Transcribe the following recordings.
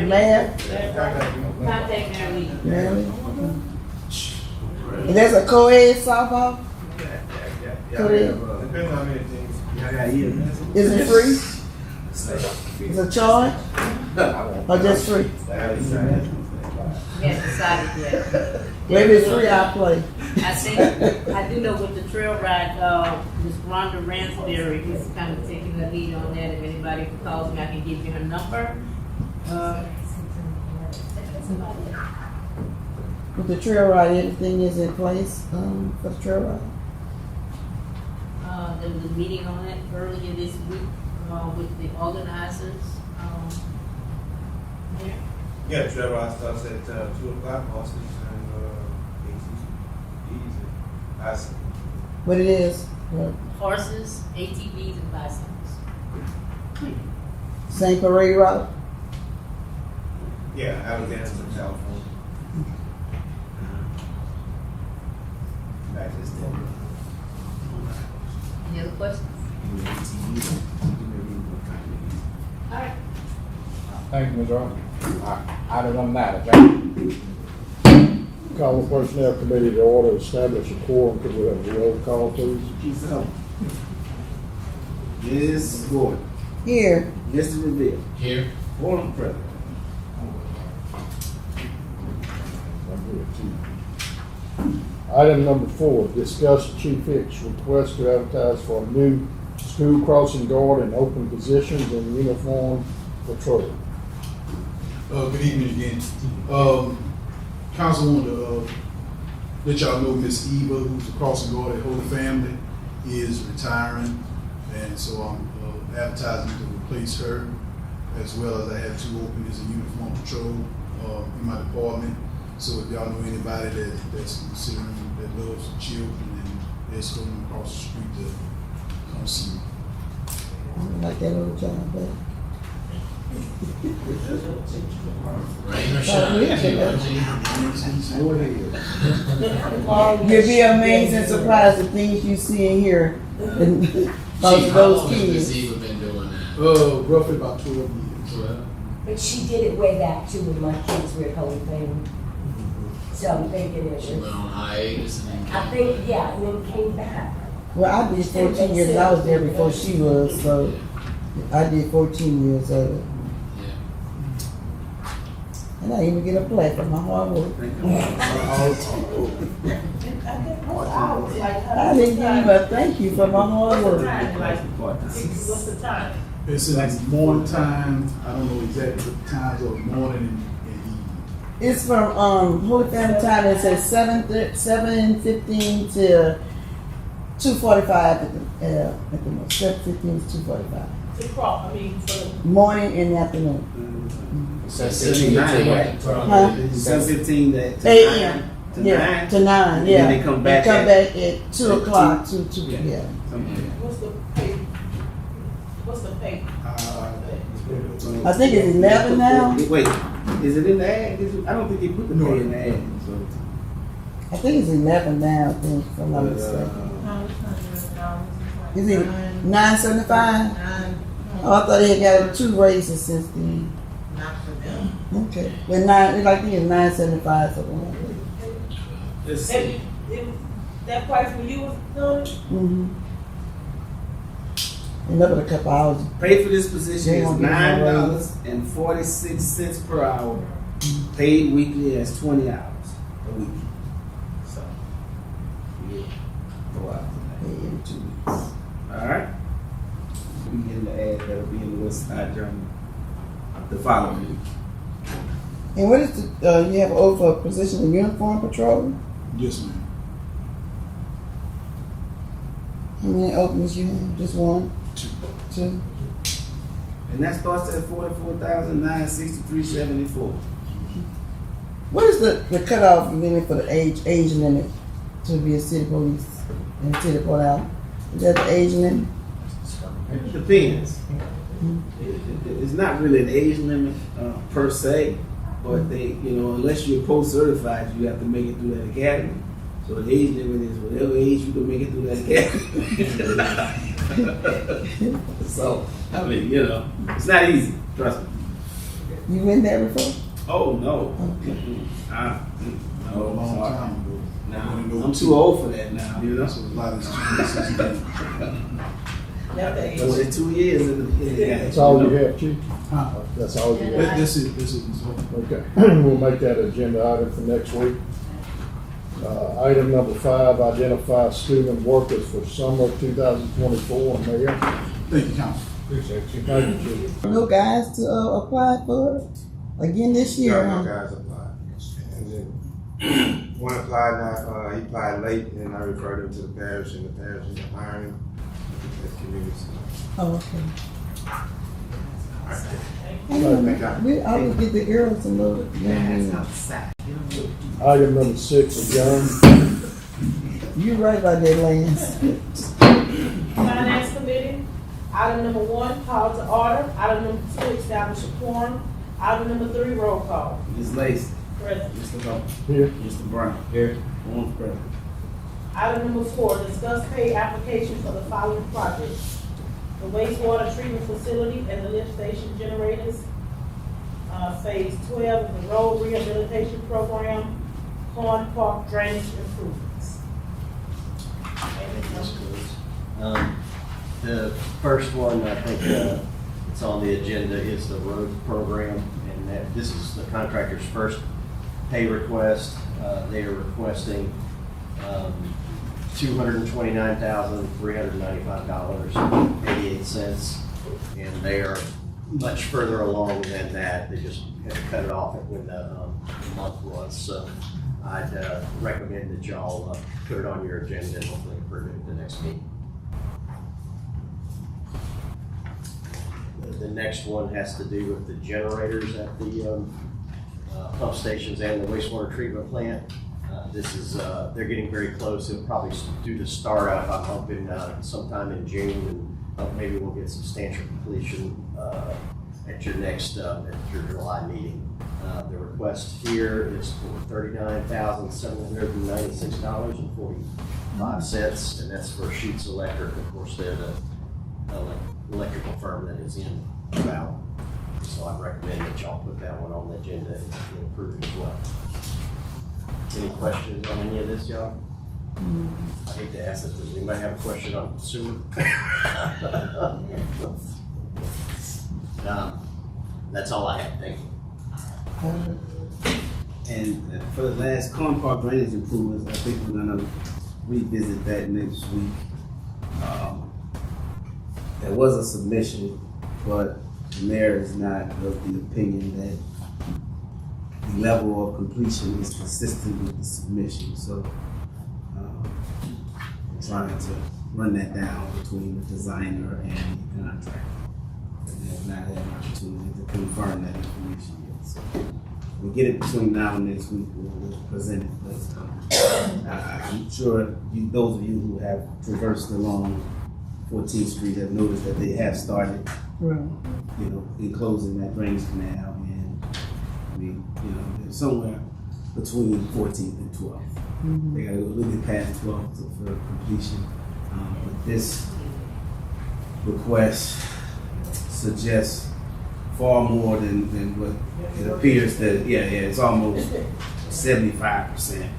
Mary. The mayor? Contact Mary Lee. Really? And there's a co-ed softball? Co-ed? Depends on how many things. Is it free? Is it charge? Or just free? We haven't decided yet. Maybe it's free, I'll play. I think, I do know with the trail ride, Ms. Rhonda Ransberry, who's kind of taking the lead on that. If anybody calls me, I can give you her number. With the trail ride, everything is in place, for the trail ride? There was a meeting on that earlier this week, with the organizers. Yeah. Yeah, trail ride starts at 2 o'clock, horses and ATVs. What it is? What? Horses, ATVs, and bicycles. Same parade route? Yeah, Alexander, California. Back to this day. Any other questions? All right. Thank you, Ms. Ross. Item number 9, adjournment. Call the Personnel Committee to order, establish a quorum. Could we have a roll call, please? Ms. Gordon. Here. Mr. Riviere. Here. Forum present. Item number 4, discuss Chief Hicks' request to advertise for a new school crossing guard and open positions in uniform patrol. Good evening again. Councilwoman, let y'all know Miss Eva, who's the crossing guard at Holy Family, is retiring, and so I'm advertising to replace her, as well as I have 2 openings in uniform patrol in my department. So if y'all know anybody that's considering, that loves children and they're going across the street to come see me. I don't like that little job, but. You'll be amazed and surprised at things you see and hear. Because of those kids. Been doing that? Roughly about 12 years. But she did it way back too when my kids were at Holy Family. So I'm thinking it She went was, on hiatus and then I think, yeah, and then came back. Well, I did 14 years. I was there before she was, so I did 14 years of it. Yeah. And I even get a plaque for my hard work. I didn't give you a thank you for my hard work. What's the time? It's in the morning time. I don't know exactly the times of the morning and evening. It's from Holy Family time. It says 7:15 to 2:45 at the most. 7:15 to 2:45. Morning and afternoon. So 7:59, right? Huh? 7:15 to 8 a.m. to Yeah, 9. to 9. And Yeah. then they come back at 2 o'clock. 2 Yeah. p.m. What's the pay? What's the pay? I think it's 11 now. Wait, is it in the ad? I don't think they put the pay in the ad. So. I think it's 11 now. I think, if I'm not mistaken. Is it 9.75? Oh, I thought they had got 2 raises since then. Not for them. Okay. Well, I think it's 9.75 something like that. Let's see. That price when you was doing it? Mm-hmm. Another couple hours. Pay for this position They is won't give no raise. $9.46 per hour, paid weekly as 20 hours a week. So, yeah, go out. In 2 weeks. All right. We get in the ad that'll be in the West Side Journal the following week. And what is the, you have an over position in uniform patrol? Yes, ma'am. How many openings you have? Just one? 2? And that starts at $44,963.74. What is the cutoff limit for the age limit to be a city police in the city of Port Allen? Is that the age limit? It depends. It's not really an age limit per se, but they, unless you're post certified, you have to make it through that academy. So the age limit is whatever age you can make it through that academy. So, I mean, it's not easy, trust me. You been there before? Oh, no. A long sorry. time ago. Nah, I'm too old for that now, you know? So a lot has changed since then. Now the age. Was it 2 years in the That's all you have, Chief? Huh? That's all you have? This is. Okay, we'll make that agenda item for next week. Item number 5, identify student workers for summer 2024. Mayor? Thank you, Council. Appreciate you. Thank you, Chief. No guys to apply for it again this year, No, huh? no guys applied. And then one applied now, he applied late, and I referred him to the parish, and the parish is hiring him at community center. Oh, okay. Thank We always get the girls to know. Item number 6, adjourn. You right about that, Lance. Finance Committee, item number 1, call to order. Item number 2, establish a quorum. Item number 3, roll call. Ms. Lacy, Present. Mr. Hubble, Here. Mr. Brown. Here. One present. Item number 4, discuss pay application for the following projects: the wastewater treatment facility and the lift station generators, phase 12 of the road rehabilitation program, Corn Park drainage improvements. The first one, I think, it's on the agenda, is the road program, and that this is the contractor's first pay request. They are requesting $229,395.88, and they are much further along than that. They just had to cut it off when the month was. So I'd recommend that y'all put it on your agenda and hopefully approve it at the next meeting. The next one has to do with the generators at the pump stations and the wastewater treatment plant. This is, they're getting very close. It'll probably do the startup, I'm hoping, sometime in June, and maybe we'll get substantial completion at your next, at your July meeting. The request here is for $39,796.45, and that's for Sheets Electric. Of course, they're the electrical firm that is in Hubble. So I recommend that y'all put that one on the agenda and approve it as well. Any questions on any of this, y'all? I hate to ask this, but we might have a question on sewer. That's all I have, thank you. And for the last Corn Park drainage improvements, I think we're gonna revisit that next week. There was a submission, but the mayor is not of the opinion that the level of completion is consistent with the submission. So I'm trying to run that down between the designer and the contractor. And have not had an opportunity to confirm that information yet. So we'll get it between now and next week. We'll present it. But I'm sure those of you who have traversed along 14th Street have noticed that they have started, enclosing that drainage canal, and they're somewhere between 14th and 12th. Mm-hmm. They got to go a little bit past 12th for completion. But this request suggests far more than what it appears that. It's almost 75%.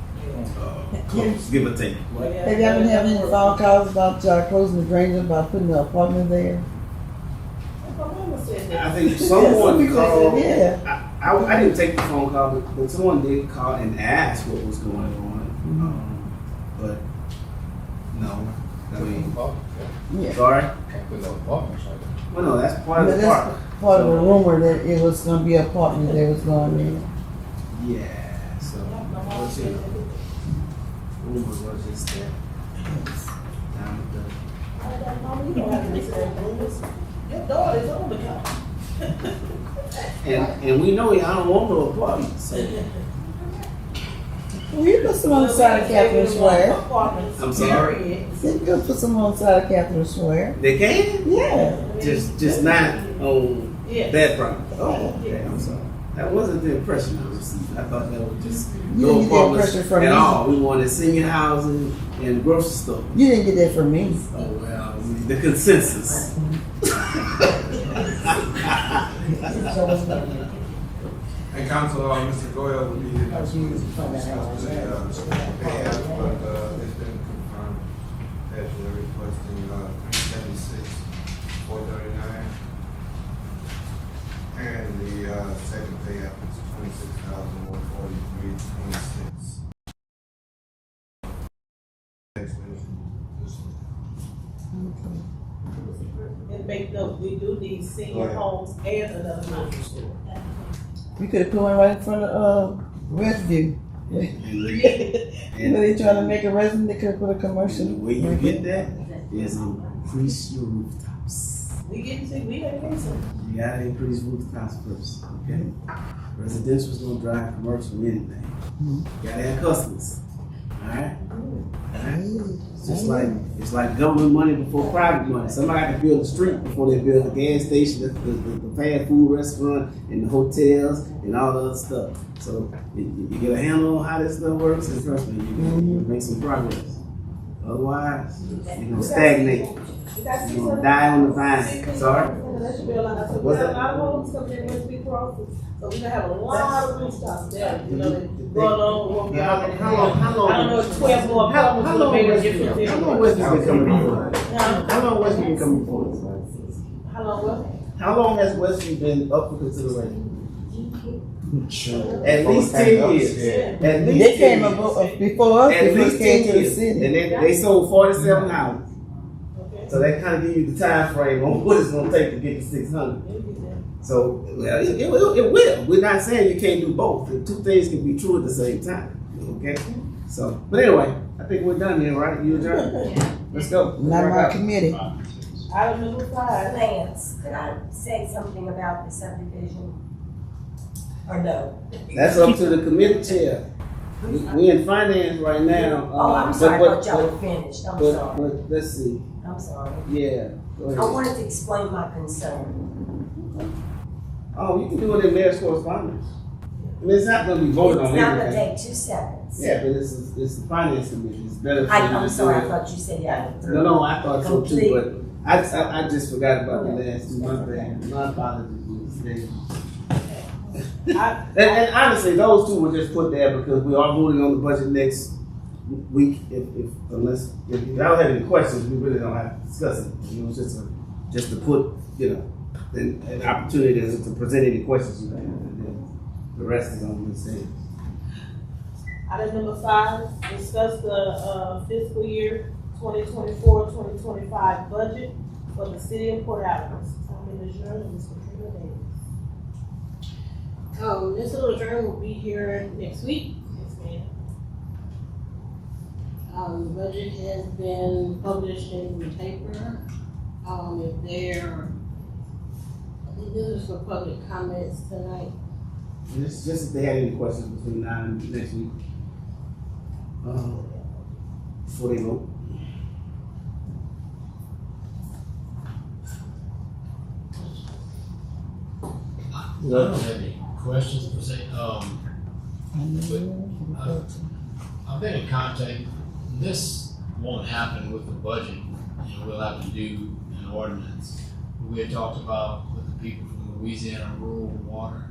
Close, give or take. Have y'all been having any phone calls about closing the drainage, about putting an apartment there? I think someone called. Yeah. I didn't take the phone call, but someone did call and ask what was going on. But no, I mean, Yeah. sorry. With no apartments like that. Well, no, that's part of the That's park. part of the rumor that it was going to be an apartment that was going in. Yeah. So, rumor was just that. Your daughter's on the couch. And we know y'all don't want no apartments. So. Well, you put some on the side of Catherine Square. I'm sorry. You can put some on the side of Catherine Square. They can? Yeah. Just not on Yes. that property. Oh, okay. I'm sorry. That wasn't the impression I received. I thought that was just You no didn't get that apartments impression from at me. all. We wanted senior housing and grocery store. You didn't get that from me. Oh well, the consensus. And Council, Mr. Goyle will be here next week to discuss the pay app, but it's been confirmed that we're requesting 376, 439. And the second pay app is 26,143, 26. And make note, we do need senior homes and another grocery store. We could have put one right in front of, Westview. You know, they trying to make a resident, they could have put a commercial. The way you get that is increase your rooftops. We gotta some. You gotta increase rooftops first, okay? Residential's gonna drive commercial anything. You gotta have customers, alright? It's like government money before private money. Somebody got to build a street before they build a gas station, the fast food restaurant, and the hotels, and all the other stuff. So you get a handle on how this stuff works, and trust me, you make some progress. Otherwise, you're gonna stagnate. You're gonna die on the vine. Sorry? We got a lot of homes coming in Westby Crossing, so we gonna have a lot of rooftops there. You know, going on. How long? I don't know, 12 more apartments will make a difference. How long Westby been coming before? How long Westby been coming before? How long what? How long has Westby been up for consideration? At least 10 years. At least They 10 came years. before us, At they least came 10 to the years. city. And they sold 47 houses. So that kind of give you the time frame on what it's going to take to get to 600. So well, it will. We're not saying you can't do both. The two things can be true at the same time. Okay? So, but anyway, I think we're done here, right? You adjourned? Let's go. Not my committee. Item number 5. Lance, could I say something about the subdivision? Or no? That's up to the committee chair. We in finance right now. Oh, I'm sorry, I thought y'all were finished. I'm sorry. But let's see. I'm sorry. Yeah. Go ahead. I wanted to explain my concern. Oh, you can do it in mayor's correspondence. I mean, it's not going to be voted on It's not gonna everything. take 2 seconds. Yeah, but it's the finance committee. It's better for you I'm to sorry, do I it. thought you said that. No, I thought so too, Complete. but I just forgot about the last 2 months. My apologies. And honestly, those two were just put there because we are voting on the budget next week. If y'all have any questions, we really don't have to discuss it. You know, it's just to put, an opportunity to present any questions you have, and then the rest is on the same. Item number 5, discuss the fiscal year 2024-2025 budget for the city of Port Allen. Tommy LeJeune and Mr. Trina Davis. This little journal will be here next week. Yes, ma'am. The budget has been published in the paper. I think this is for public comments tonight. And it's just if they had any questions between now and next week, before they vote. I don't have any questions per se. I've been in contact. This won't happen with the budget. We'll have to do an ordinance. We had talked about with the people from Louisiana Rural Water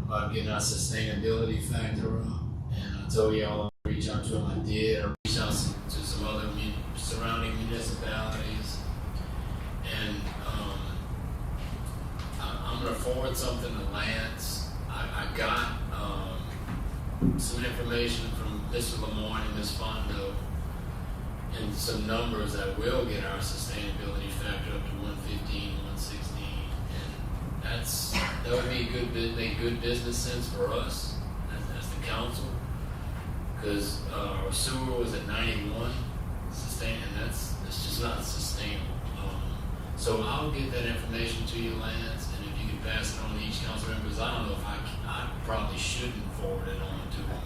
about getting our sustainability factor up. And I told y'all I'll reach out to them. I did. I reached out to some other surrounding municipalities. And I'm going to forward something to Lance. I got some information from Mr. Lemoyne and Ms. Fondo and some numbers that will get our sustainability factor up to 115, 116. And that would be make good business sense for us as the council. Because our sewer was at 91, and that's just not sustainable. So I'll get that information to you, Lance, and if you can pass it on to each council member, because I don't know if I probably shouldn't forward it on to them.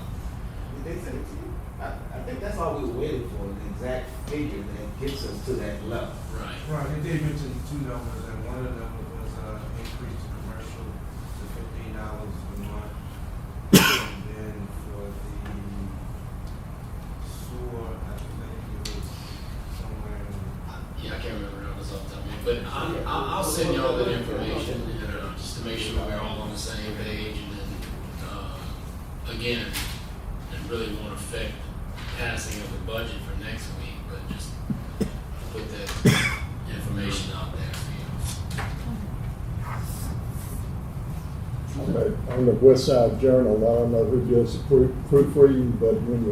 They sent it to you. I think that's all we were waiting for, the exact figure that gets us to that level. Right. Right, they did mention 2 numbers, and one of them was increase to commercial to $15 a month. And then for the sewer, I think it was somewhere in Yeah, I can't remember what it was off the top of my head, but I'll send you all that information just to make sure we're all on the same page, and again, and really won't affect passing of the budget for next week, but just put that information out there for you. Okay, on the West Side Journal, I don't know who does the proofreading, but when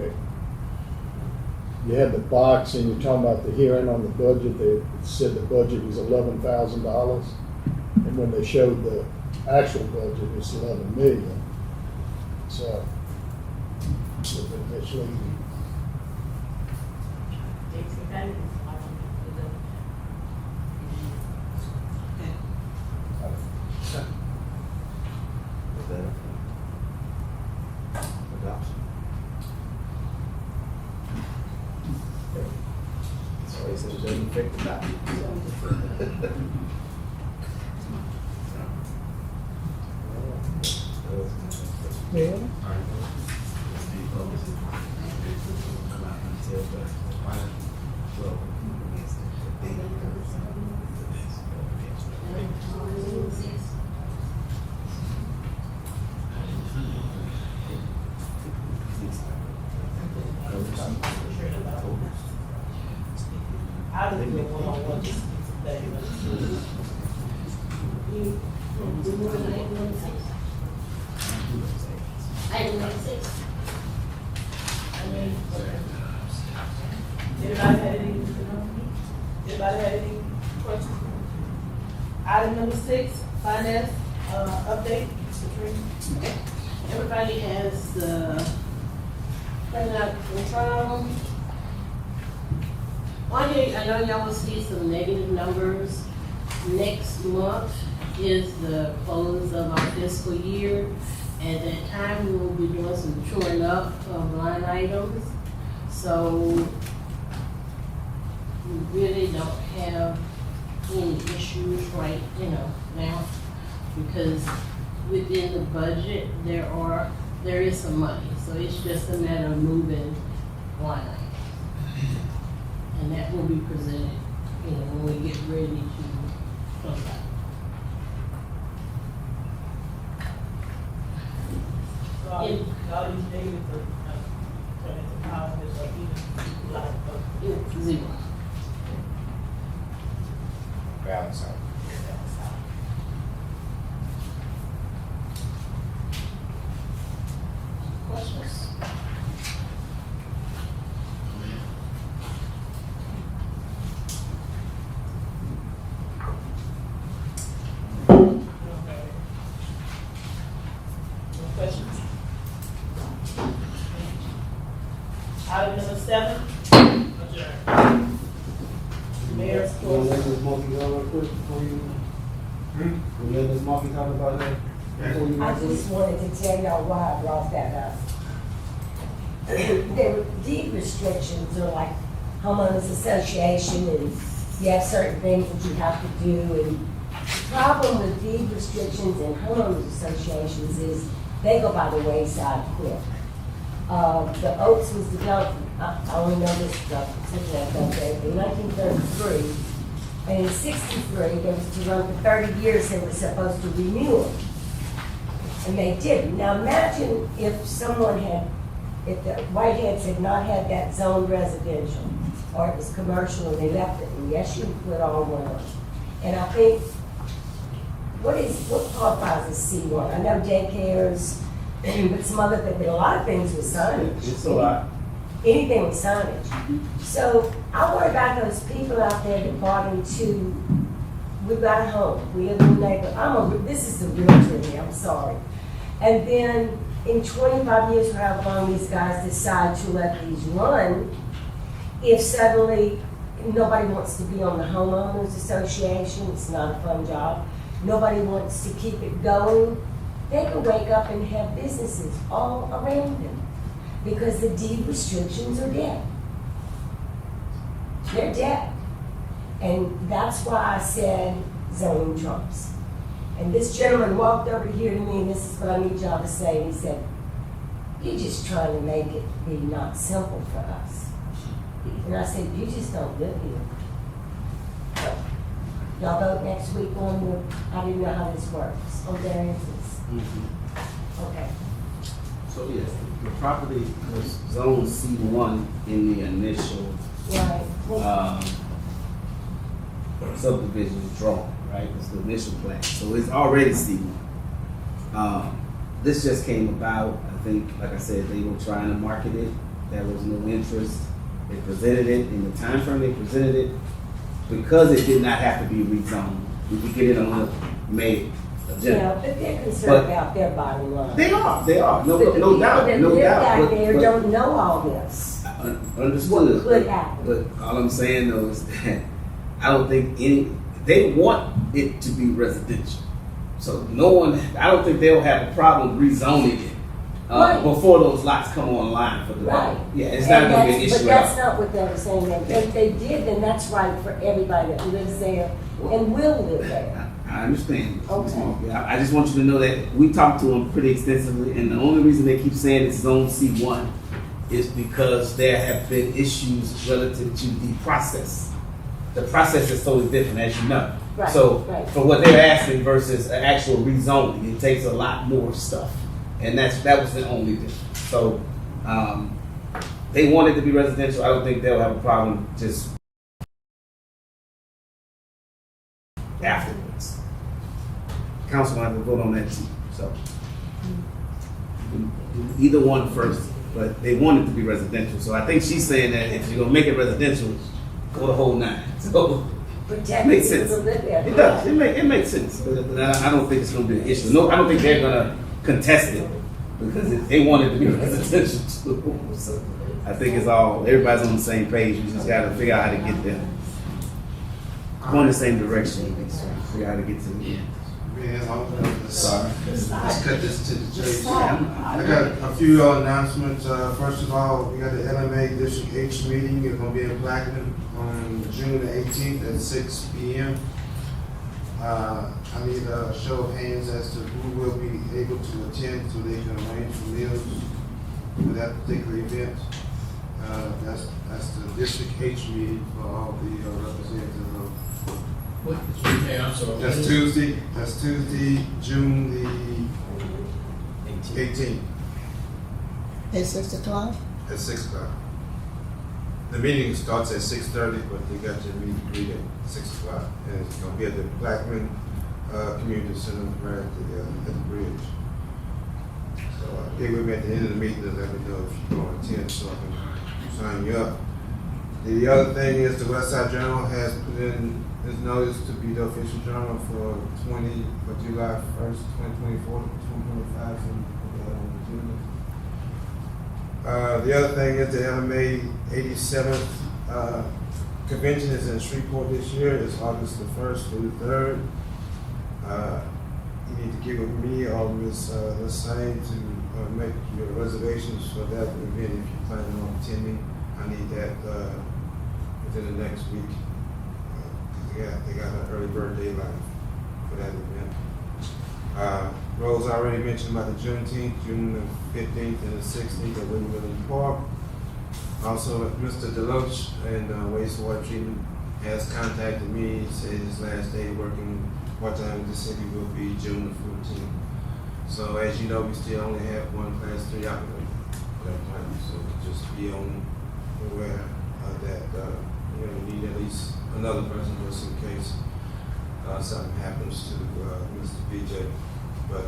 you had the box and you're talking about the hearing on the budget, they said the budget was $11,000. And when they showed the actual budget, it's 11 million. So, it's a bit misleading. So he said it doesn't affect the document. Yeah. I didn't do one-on-one today. Anybody had any questions? Item number 6, finance, update, Clerice. Everybody has the printout from. On here, I know y'all will see some negative numbers. Next month is the close of our fiscal year. At that time, we will be doing some truing up of line items. So we really don't have any issues right, now, because within the budget, there is some money. So it's just a matter of moving line items. And that will be presented, when we get ready to close out. So all these negatives are turning to positives or even like, It's zero. Balance out. Questions? questions? Item number 7, adjourned. Mayor's We'll let report. this monkey go real quick before you. We'll let this monkey talk about that. Before you I just wanted to tell y'all why I brought that up. There were deed restrictions, or like homeowners association, and you have certain things that you have to do. And the problem with deed restrictions and homeowners associations is they go by the wayside quick. The Oaks was developed, I only know this stuff, in 1933. And in 63, there was to run for 30 years, they were supposed to renew it. And they didn't. Now imagine if someone had, if the Whiteheads had not had that zoned residential, or it was commercial and they left it, and yes, you put all one. And I think, what qualifies as C1? I know daycares, but some other things, but a lot of things with signage. It's a lot. Anything with signage. So I worry about those people out there that bought into, we've got a home, we live in the neighborhood, this is the realtor in me, I'm sorry. And then in 25 years, or however long these guys decide to let these run, if suddenly nobody wants to be on the homeowners association, it's not a fun job, nobody wants to keep it going, they can wake up and have businesses all around them because the deed restrictions are dead. They're dead. And that's why I said zoning trumps. And this gentleman walked over here to me, and this is what I need y'all to say, and he said, "You're just trying to make it be not simple for us." And I said, "You just don't live here." So, y'all vote next week on the, I didn't know how this works, on variances. Okay. So So yes, the property was zone C1 in the initial Right. subdivision drawing, right? It's the initial plan, so it's already C1. This just came about, I think, like I said, they were trying to market it. There was no interest. They presented it in the time frame they presented it because it did not have to be rezoned. We could get it on the May agenda. Yeah, but they're concerned But- about their bottom line. They are, no But the doubt, no people that doubt. live out there but- don't know all this. Understood. What could happen. But all I'm saying though is that I don't think they want it to be residential. So I don't think they'll have a problem rezoning it Right. before those lots come online for development. Right. Yeah, it's not gonna be an issue But at that's all. not what they were saying. If they did, then that's right for everybody that lives there and will live there. I understand. Okay. Yeah, I just want you to know that we talked to them pretty extensively, and the only reason they keep saying it's zone C1 is because there have been issues relative to the process. The process is totally different, as you know. Right, So right. for what they're asking versus an actual rezoning, it takes a lot more stuff, and that was the only difference. So they want it to be residential. I don't think they'll have a problem just afterwards. Councilman will vote on that too. So either one first, but they want it to be residential. So I think she's saying that if you're gonna make it residential, go the whole nine. So Protect makes people sense. who live there. it does. It makes sense. But I don't think it's gonna be an issue. No, I don't think they're gonna contest it because they want it to be residential too. So I think it's all everybody's on the same page. We just gotta figure out how to get there. Go in the same direction. Figure out how to get to the end. Sorry. Let's cut this to the chase. I got a few announcements. First of all, we got the LMA District H meeting. It's gonna be in Plaquemine on June the 18th at 6 p.m. I need a show of hands as to who will be able to attend so they can arrange for meals for that particular event. That's the District H meeting for all the representatives of. I'm sorry. That's Tuesday, June the 18th At 6 o'clock? at 6 o'clock. The meeting starts at 6:30, but they got your meeting agreed at 6 o'clock. And it's gonna be at the Plaquemine Community Center right at the bridge. So they will be at the end of the meeting to let me know if you're going to attend so I can sign you up. The other thing is the West Side Journal has put in its notice to be the official journal for July 1st, 2024 to 2025. The other thing is the LMA 87th convention is in Shreveport this year. It's August the 1st through the 3rd. You need to get with me or Ms. Lacy to make your reservations for that event if you're planning on attending. I need that within the next week. They got an early bird deadline for that event. Rose already mentioned about the Juneteenth, June the 15th and the 16th at William Park. Also, Mr. Deloach and wastewater treatment has contacted me. He said his last day working part-time with the city will be June the 14th. So as you know, we still only have one Class 3 operator for that plant. So just be aware that we need at least another person just in case something happens to Mr. BJ. But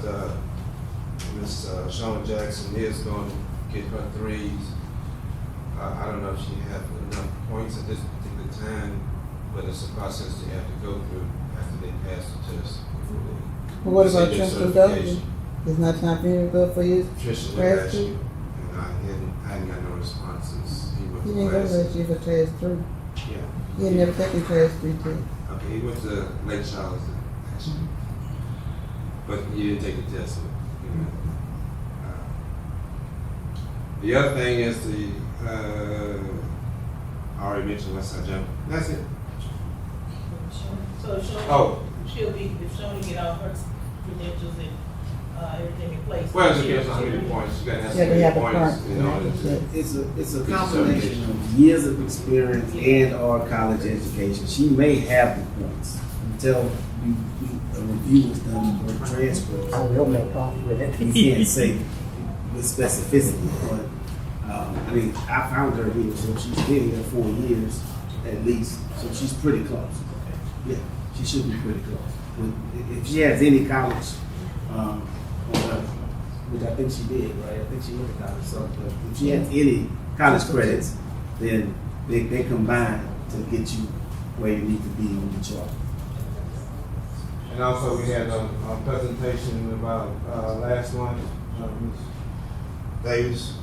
Ms. Shawn Jackson is going to get her 3s. I don't know if she has enough points at this particular time, but it's a process they have to go through after they pass the test. Well, what about Receive their Tristan Doty? certification. It's not time for him to go for his Tristan class last 2? year, and I hadn't got no response since he went He to didn't go class. last year for class 3. Yeah. He had never taken class 3 test. Okay, he went to Lake Charles actually, but he didn't take the test. So, the other thing is I already mentioned West Side Jump. That's it. So she'll be, if Shoni get all her credentials and everything in place. Well, it depends on how many points. You gotta have so Yeah, they many have a points part. in order to. It's a combination of years of experience and or college education. She may have the points until a review is done for a transcript. I will make off with it. You can't say with specificity, but, I mean, I found her here, so she's been here 4 years at least, so she's pretty close. Yeah, she should be pretty close. If she has any college, which I think she did, right? I think she went to college, so but if she has any college credits, then they combine to get you where you need to be on the chart. And also, we had a presentation about last month, Ms. Davis.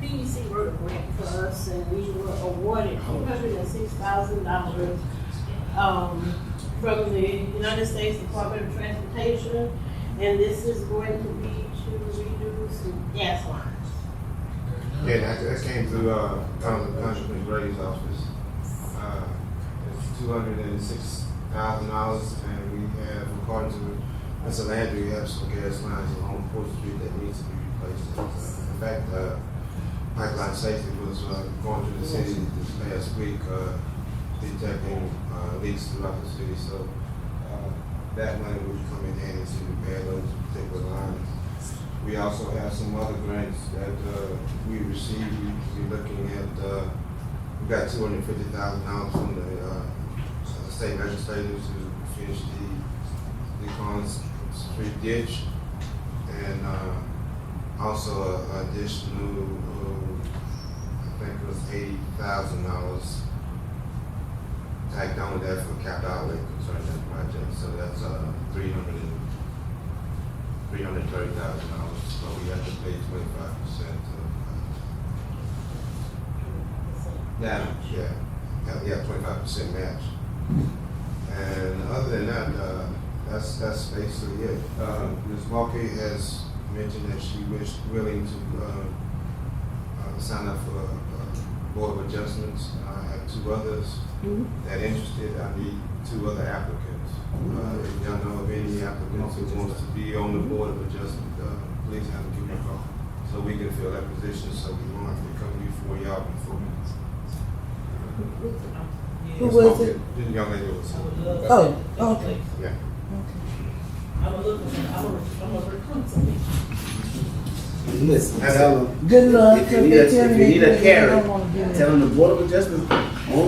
PEC wrote a grant for us, and we were awarded $206,000 from the United States Department of Transportation, and this is going to be to redo some gas lines. Yeah, that came through Councilman Grady's office. It's $206,000, and we have, according to Mr. Landry, we have some gas lines along 4th Street that needs to be replaced. In fact, pipeline safety was going through the city this past week, detecting leaks throughout the city. So that money would come in handy to repair those particular lines. We also have some other grants that we received. We're looking at, we got $250,000 from the state legislators to finish the Collins Street ditch, and also additional, I think it was $80,000 tacked on to that for cap outlay concerning that project. So that's $330,000. So we have to pay 25% of 25% match. And other than that, that's basically it. Ms. Mulkey has mentioned that she willing to sign up for a board of adjustments. I have 2 others that interested. I need 2 other applicants. If y'all know of any applicants who wants to be on the board of adjustment, please have to give me a call so we can fill that position, so we won't have to come before y'all before. Who was it? The young lady was. Oh, okay. Yeah. I'm a recruit something. Listen, That's tell them, Good luck. if you need a carrot, They don't wanna do that. tell them the Board of Adjustment only